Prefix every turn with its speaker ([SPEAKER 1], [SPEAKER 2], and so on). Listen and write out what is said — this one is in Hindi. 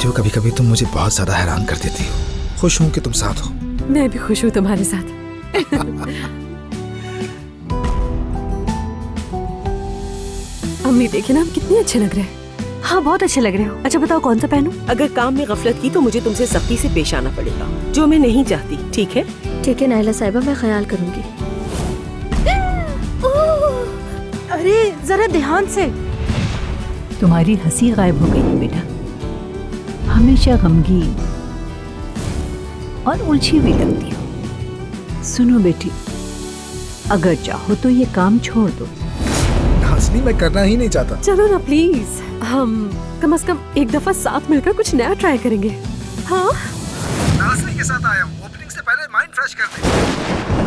[SPEAKER 1] जानती हो कभी कभी तुम मुझे बहुत ज्यादा हैरान कर देती हो। खुश हूँ कि तुम साथ हो।
[SPEAKER 2] मैं भी खुश हूँ तुम्हारे साथ। अम्मी देखिए ना, हम कितने अच्छे लग रहे हैं।
[SPEAKER 3] हाँ बहुत अच्छे लग रहे हो। अच्छा बताओ कौन सा पहनूं?
[SPEAKER 4] अगर काम में गफलत की तो मुझे तुमसे सख्ती से पेश आना पड़ेगा, जो मैं नहीं चाहती। ठीक है?
[SPEAKER 3] ठीक है नाइला साहिबा, मैं ख्याल करूंगी। अरे जरा ध्यान से।
[SPEAKER 5] तुम्हारी हंसी गायब हो गई है बेटा, हमेशा गमगीन और उलझी हुई लगती हो। सुनो बेटी, अगर चाहो तो ये काम छोड़ दो।
[SPEAKER 1] नाज़ली, मैं करना ही नहीं चाहता।
[SPEAKER 2] चलो ना प्लीज, हम कम से कम एक दफा साथ मिलकर कुछ नया ट्राई करेंगे। हाँ
[SPEAKER 1] नाज़ली के साथ आया हूँ, ओपनिंग से पहले माइंड फ्रेश कर दे।